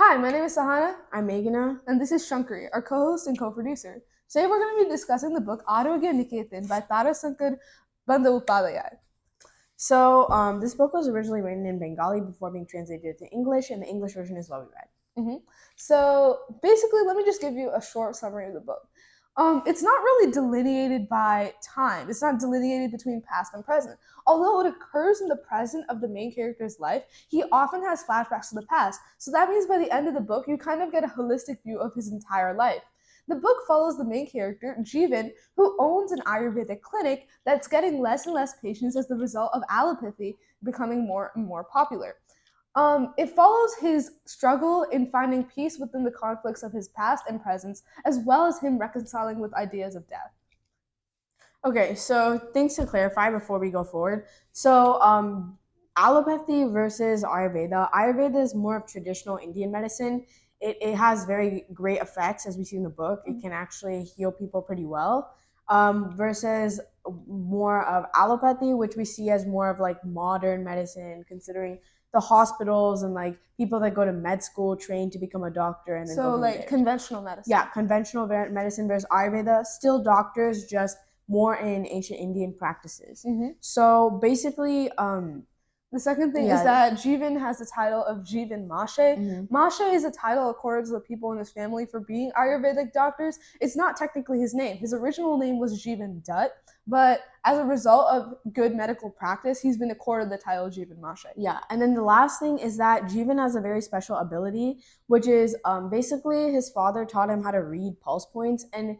Hi, my name is Sahana, I'm Meghana. and this is Shankari, our co-host and co-producer. Today we're going to be discussing the book Arogya Niketan by Tarasankar Bandyopadhyaya. This book was originally written in Bengali before being translated to English, and the English version is what we read. So basically, let me just give you a short summary of the book. It's not really delineated by time. It's not delineated between past and present. Although it occurs in the present of the main character's life, he often has flashbacks to the past. So that means by the end of the book, you kind of get a holistic view of his entire life. The book follows the main character, Jeevan, who owns an Ayurvedic clinic that's getting less and less patients as the result of allopathy becoming more and more popular. It follows his struggle in finding peace within the conflicts of his past and present, as well as him reconciling with ideas of death. Okay, so things to clarify before we go forward. Allopathy versus Ayurveda. Ayurveda is more of traditional Indian medicine. It has very great effects, as we see in the book. It can actually heal people pretty well. Versus more of allopathy, which we see as more of like modern medicine, considering the hospitals and like people that go to med school trained to become a doctor and then So, go from like there. conventional medicine. Yeah, conventional medicine versus Ayurveda. Still doctors, just more in ancient Indian practices. So basically, The second thing is that Jeevan has the title of Jeevan Mashe. Mashe is a title accorded to the people in his family for being Ayurvedic doctors. It's not technically his name. His original name was Jeevan Dutt, but as a result of good medical practice, he's been accorded the title Jeevan Mashe. Yeah, and then the last thing is that Jeevan has a very special ability, which is basically his father taught him how to read pulse points, and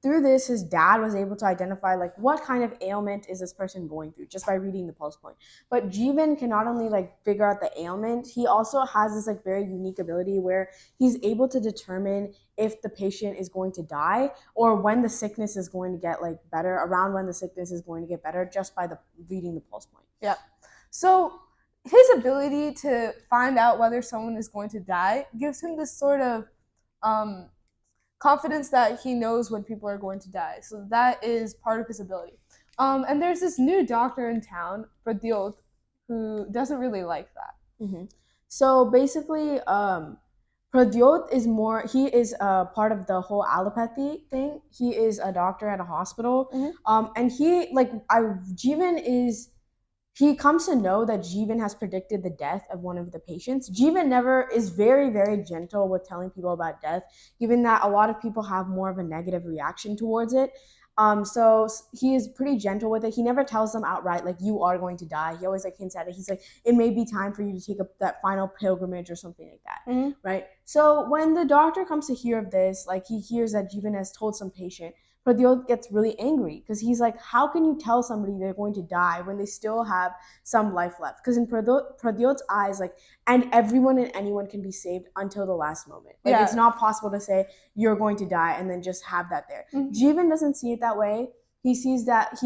through this his dad was able to identify like what kind of ailment is this person going through just by reading the pulse point. But Jeevan can not only like figure out the ailment, he also has this like very unique ability where he's able to determine if the patient is going to die or when the sickness is going to get like better, around when the sickness is going to get better, just by the reading the pulse point. Yeah. So his ability to find out whether someone is going to die gives him this sort of confidence that he knows when people are going to die. So that is part of his ability. And there's this new doctor in town, Pradyot, who doesn't really like that. So basically, Pradyot is more, he is a part of the whole allopathy thing. He is a doctor at a hospital. And Jeevan is, he comes to know that Jeevan has predicted the death of one of the patients. Jeevan never is very, very gentle with telling people about death, given that a lot of people have more of a negative reaction towards it. So he is pretty gentle with it. He never tells them outright, like, you are going to die. He always like hints at it. He's like, it may be time for you to take that final pilgrimage or something like that. Right? So when the doctor comes to hear of this, like he hears that Jeevan has told some patient, Pradyot gets really angry because he's like, how can you tell somebody they're going to die when they still have some life left? Because in Pradyot's eyes, like, and everyone and anyone can be saved until the last moment. Like, it's not possible to say you're going to die and then just have that there. Jeevan doesn't see it that way. He sees that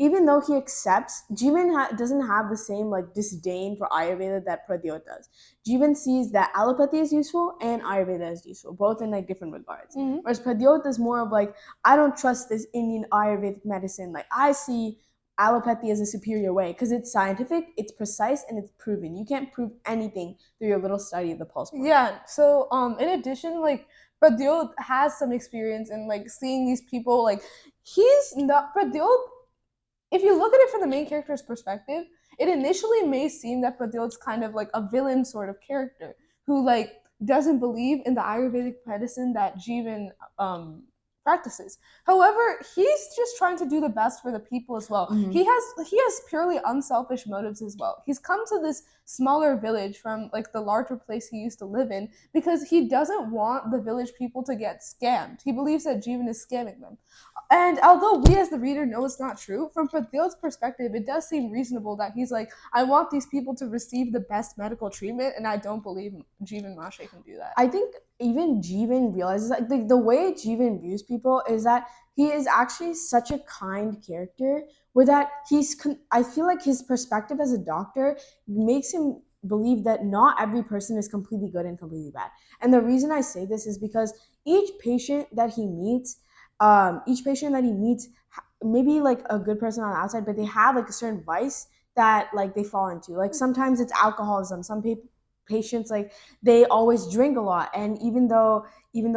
even though he accepts, Jeevan doesn't have the same like disdain for Ayurveda that Pradyot does. Jeevan sees that allopathy is useful and Ayurveda is useful, both in like different regards. Whereas Pradyot is more of like, I don't trust this Indian Ayurvedic medicine. Like, I see allopathy as a superior way because it's scientific, it's precise, and it's proven. You can't prove anything through your little study of the pulse point. Yeah. So in addition, like Pradyot has some experience in like seeing these people. Like he's not Pradyot. If you look at it from the main character's perspective, it initially may seem that Pradyot's kind of like a villain sort of character who like doesn't believe in the Ayurvedic medicine that Jeevan practices. However, he's just trying to do the best for the people as well. He has purely unselfish motives as well. He's come to this smaller village from like the larger place he used to live in because he doesn't want the village people to get scammed. He believes that Jeevan is scamming them. And although we as the reader know it's not true, from Pradyot's perspective, it does seem reasonable that he's like, I want these people to receive the best medical treatment, and I don't believe Jeevan Mashe can do that. I think even Jeevan realizes that the way Jeevan views people is that he is actually such a kind character, where that I feel like his perspective as a doctor makes him believe that not every person is completely good and completely bad. And the reason I say this is because each patient that he meets, maybe like a good person on the outside, but they have like a certain vice that like they fall into. Like sometimes it's alcoholism. Some patients, like they always drink a lot, and even though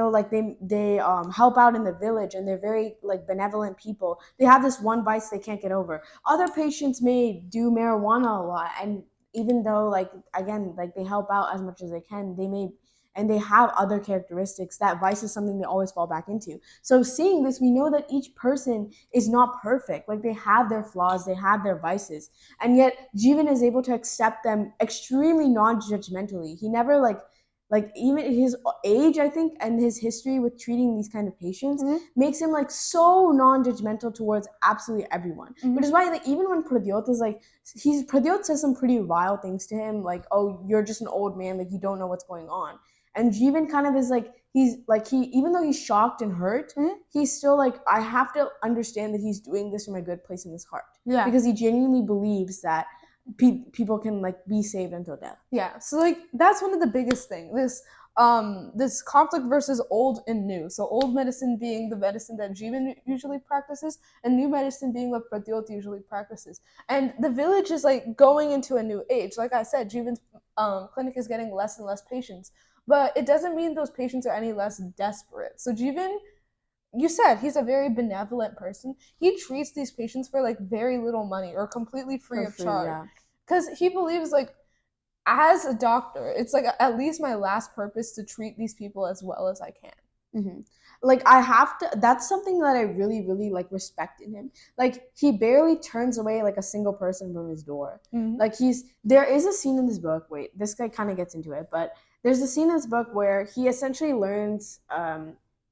like they help out in the village and they're very like benevolent people, they have this one vice they can't get over. Other patients may do marijuana a lot, and even though like again like they help out as much as they can, they may and they have other characteristics, that vice is something they always fall back into. So seeing this, we know that each person is not perfect. Like they have their flaws, they have their vices, and yet Jeevan is able to accept them extremely non-judgmentally. He never like even his age, I think, and his history with treating these kind of patients makes him like so non-judgmental towards absolutely everyone. Which is why like even when Pradyot is like Pradyot says some pretty vile things to him, like, oh, you're just an old man, like you don't know what's going on. And Jeevan kind of is like, he's like, he even though he's shocked and hurt, he's still like, I have to understand that he's doing this from a good place in his heart. Yeah. Because he genuinely believes that people can like be saved until death. Yeah. So like that's one of the biggest things. This conflict versus old and new. So old medicine being the medicine that Jeevan usually practices, and new medicine being what Pradyot usually practices. And the village is like going into a new age. Like I said, Jeevan's clinic is getting less and less patients. But it doesn't mean those patients are any less desperate. So Jeevan, you said he's a very benevolent person. He treats these patients for like very little money or completely free of charge. Because he believes like as a doctor, it's like at least my last purpose to treat these people as well as I can. Like I have to, that's something that I really like respect in him. Like he barely turns away like a single person from his door. Like there is a scene in this book, wait, this guy kind of gets into it, but there's a scene in this book where he essentially learns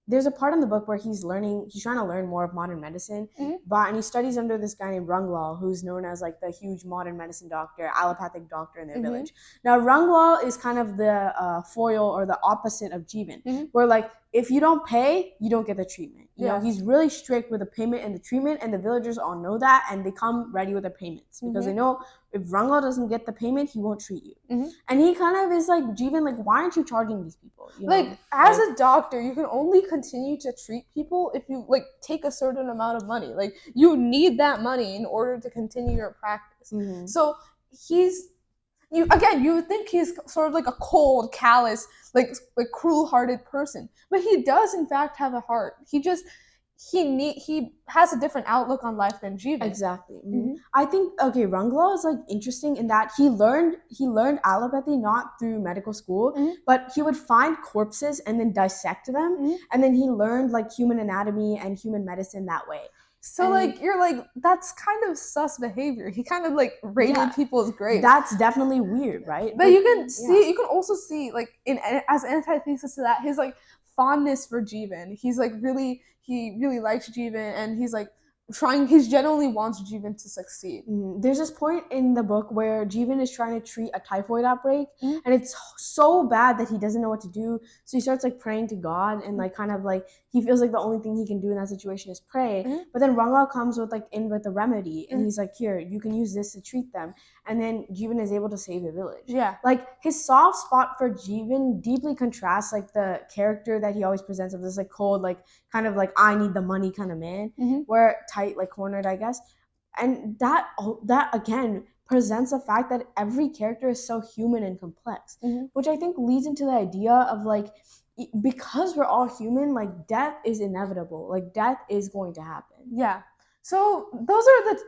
there's a part in the book where he's trying to learn more of modern medicine, and he studies under this guy named Ranglal, who's known as like the huge modern medicine doctor, allopathic doctor in their village. Now Ranglal is kind of the foil or the opposite of Jeevan, where like if you don't pay, you don't get the treatment. You know, he's really strict with the payment and the treatment, and the villagers all know that, and they come ready with their payments because they know if Ranglal doesn't get the payment, he won't treat you. And he kind of is like, Jeevan, like, why aren't you charging these people? You know? Like, as a doctor, you can only continue to treat people if you like take a certain amount of money. Like, you need that money in order to continue your practice. So you would think he's sort of like a cold, callous, like cruel-hearted person, but he does in fact have a heart. He has a different outlook on life than Jeevan. Exactly. I think Ranglal is like interesting in that he learned allopathy not through medical school, but he would find corpses and then dissect them, and then he learned like human anatomy and human medicine that way. So like you're like, that's kind of sus behavior. He kind of like raided people's graves. That's definitely weird, right? But you can also see like as antithesis to that, his like fondness for Jeevan. He really likes Jeevan, and he genuinely wants Jeevan to succeed. There's this point in the book where Jeevan is trying to treat a typhoid outbreak, and it's so bad that he doesn't know what to do. So he starts like praying to God, and like kind of like he feels like the only thing he can do in that situation is pray. But then Ranglal comes with a remedy, and he's like, here, you can use this to treat them. And then Jeevan is able to save the village. Yeah. Like his soft spot for Jeevan deeply contrasts like the character that he always presents of this like cold, like kind of like I need the money kind of man, where tight, like cornered, I guess. And that again presents the fact that every character is so human and complex, which I think leads into the idea of like, because we're all human, like death is inevitable, like death is going to happen. Yeah. So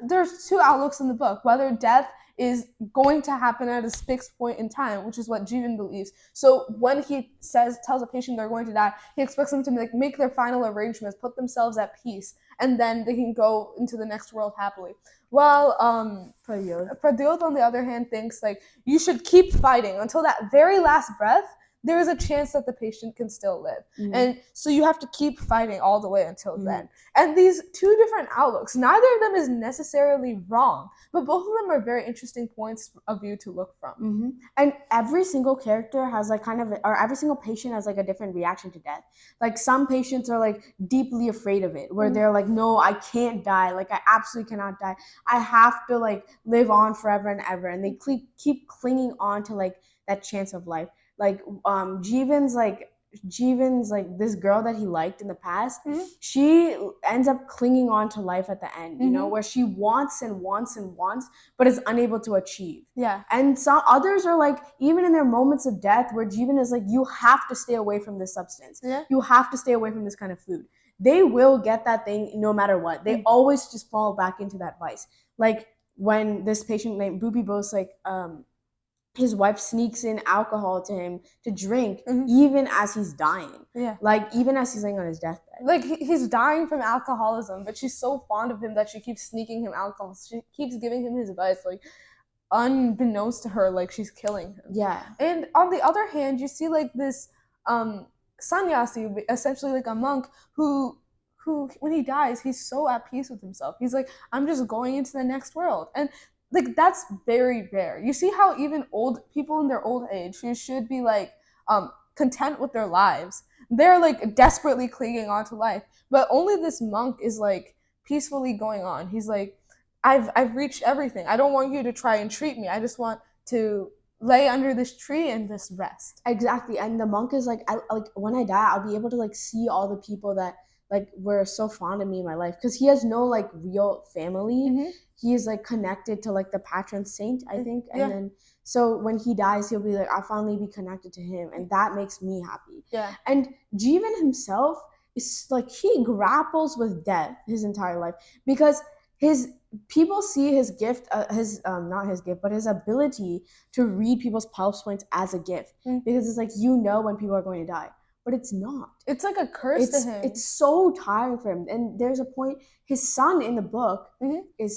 there's two outlooks in the book, whether death is going to happen at a fixed point in time, which is what Jeevan believes. So when he tells a patient they're going to die, he expects them to make their final arrangements, put themselves at peace, and then they can go into the next world happily. While Pradyot, on the other hand, thinks like you should keep fighting until that very last breath. There is a chance that the patient can still live. And so you have to keep fighting all the way until then. And these two different outlooks, neither of them is necessarily wrong, but both of them are very interesting points of view to look from. And every single character has like or every single patient has like a different reaction to death. Like some patients are like deeply afraid of it, where they're like, no, I can't die. Like I absolutely cannot die. I have to like live on forever and ever. And they keep clinging on to like that chance of life. Like Jeevan's like Jeevan's like this girl that he liked in the past, she ends up clinging on to life at the end, you know, where she wants and wants and wants, but is unable to achieve. Yeah. And some others are like, even in their moments of death, where Jeevan is like, you have to stay away from this substance. Yeah. You have to stay away from this kind of food. They will get that thing no matter what. They always just fall back into that vice. Like when this patient named Boopy Bose, like, his wife sneaks in alcohol to him to drink even as he's dying. Yeah. Like, even as he's laying on his deathbed. Like, he's dying from alcoholism, but she's so fond of him that she keeps sneaking him alcohol. She keeps giving him his advice, like, unbeknownst to her, like, she's killing him. Yeah. And on the other hand, you see, like, this sannyasi, essentially like a monk, who when he dies, he's so at peace with himself. He's like, I'm just going into the next world. And like, that's very rare. You see how even old people in their old age, who should be like content with their lives, they're like desperately clinging on to life. But only this monk is like peacefully going on. He's like, I've reached everything. I don't want you to try and treat me. I just want to lay under this tree and just rest. Exactly. And the monk is like, like when I die, I'll be able to like see all the people that like were so fond of me in my life, because he has no like real family. He is like connected to like the patron saint, I think. And then so when he dies, he'll be like, I'll finally be connected to him, and that makes me happy. Yeah. And Jeevan himself is like, he grapples with death his entire life, because his people see his gift, his not his gift, but his ability to read people's pulse points as a gift, because it's like, you know when people are going to die. But it's not. It's like a curse to him. It's so tiring for him. And there's a point, his son in the book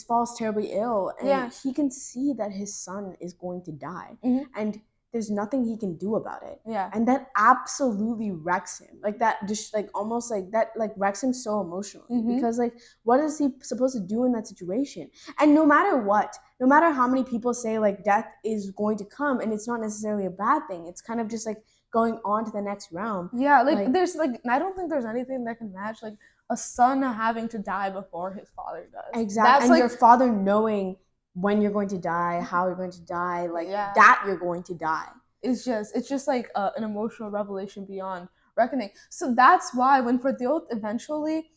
falls terribly ill, and he can see that his son is going to die. And there's nothing he can do about it. Yeah. And that absolutely wrecks him. Like, that just like almost like that like wrecks him so emotionally, because like, what is he supposed to do in that situation? And no matter what, no matter how many people say like death is going to come, and it's not necessarily a bad thing, it's kind of just like going on to the next realm. Yeah, like there's like, I don't think there's anything that can match like a son having to die before his father does. Exactly. That's and like, your father knowing when you're going to die, how you're going to die, like that you're going to die. It's just like an emotional revelation beyond reckoning. So that's why when Pradyot eventually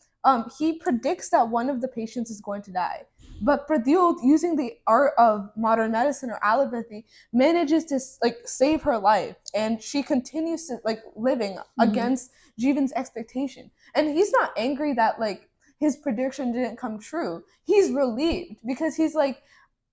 he predicts that one of the patients is going to die. But Pradyot, using the art of modern medicine or allopathy, manages to like save her life, and she continues to like living against Jeevan's expectation. And he's not angry that like his prediction didn't come true. He's relieved, because he's like,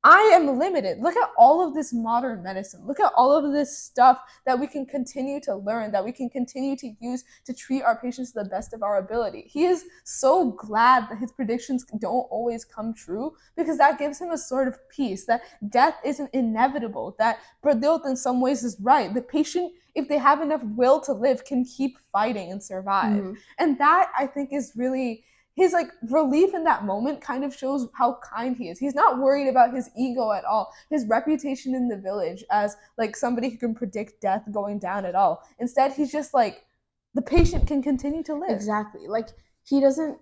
I am limited. Look at all of this modern medicine. Look at all of this stuff that we can continue to learn, that we can continue to use to treat our patients to the best of our ability. He is so glad that his predictions don't always come true, because that gives him a sort of peace, that death isn't inevitable, that Pradyot in some ways is right. The patient, if they have enough will to live, can keep fighting and survive. And that, I think, is really his like relief in that moment kind of shows how kind he is. He's not worried about his ego at all, his reputation in the village as like somebody who can predict death going down at all. Instead, he's just like, the patient can continue to live. Exactly. Like, he doesn't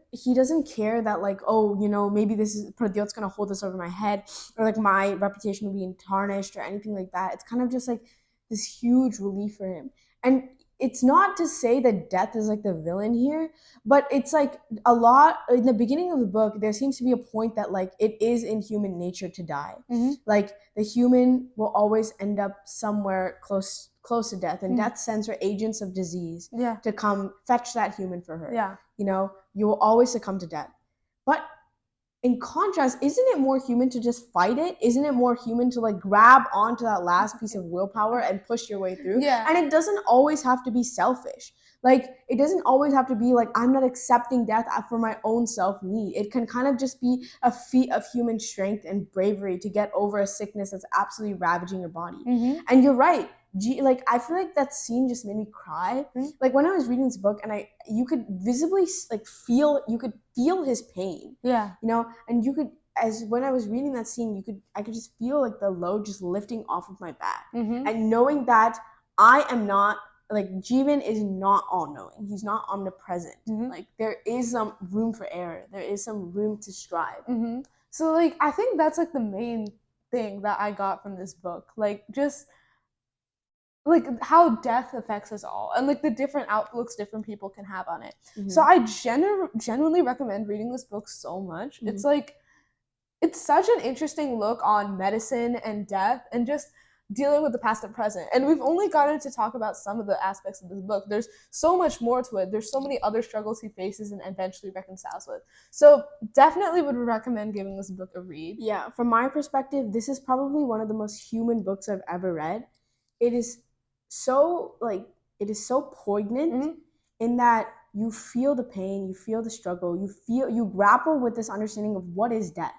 care that like, oh, you know, maybe this is Pradyot's gonna hold this over my head, or like my reputation will be tarnished or anything like that. It's kind of just like this huge relief for him. And it's not to say that death is like the villain here, but it's like a lot in the beginning of the book, there seems to be a point that like it is in human nature to die. Like, the human will always end up somewhere close to death, and death sends her agents of disease to come fetch that human for her. You know, you will always succumb to death. But in contrast, isn't it more human to just fight it? Isn't it more human to like grab onto that last piece of willpower and push your way through? And it doesn't always have to be selfish. Like, it doesn't always have to be like, I'm not accepting death for my own self-need. It can kind of just be a feat of human strength and bravery to get over a sickness that's absolutely ravaging your body. And you're right. Like, I feel like that scene just made me cry. Like, when I was reading this book, and you could visibly like feel his pain. You know, and you could, as when I was reading that scene, I could just feel like the load just lifting off of my back, and knowing that I am not like, Jeevan is not all knowing. He's not omnipresent. Like, there is some room for error. There is some room to strive. So like, I think that's like the main thing that I got from this book. Like, just like how death affects us all and like the different outlooks different people can have on it. Mhm. So I genuinely recommend reading this book so much. Mhm. It's like it's such an interesting look on medicine and death and just dealing with the past and present. And we've only gotten to talk about some of the aspects of this book. There's so much more to it. There's so many other struggles he faces and eventually reconciles with. So definitely would recommend giving this book a read. Yeah, from my perspective, this is probably one of the most human books I've ever read. It is so poignant in that you feel the pain, you feel the struggle, you grapple with this understanding of what is death.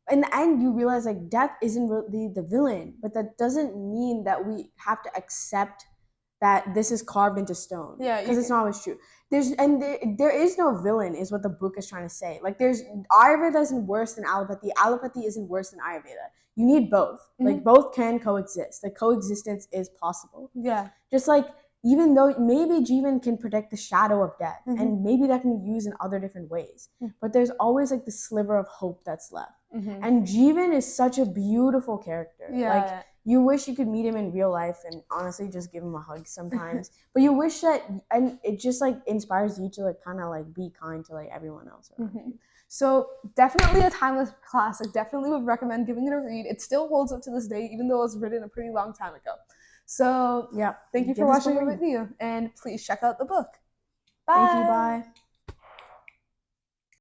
In the end, you realize like death isn't really the villain, but that doesn't mean that we have to accept that this is carved into stone. Yeah, because it's not always true. There is no villain, is what the book is trying to say. Like there's Ayurveda isn't worse than allopathy. Allopathy isn't worse than Ayurveda. You need both. Like both can coexist. Like coexistence is possible. Yeah. Just like even though maybe Jeevan can predict the shadow of death, and maybe that can be used in other different ways, but there's always like the sliver of hope that's left. And Jeevan is such a beautiful character. Yeah. Like you wish you could meet him in real life and honestly just give him a hug sometimes. But you wish that, and it just like inspires you to like kind of like be kind to like everyone else around you. So definitely a timeless classic. Definitely would recommend giving it a read. It still holds up to this day, even though it was written a pretty long time ago. So yeah, thank you for watching the video, and please check out the book. Bye. Thank you. Bye.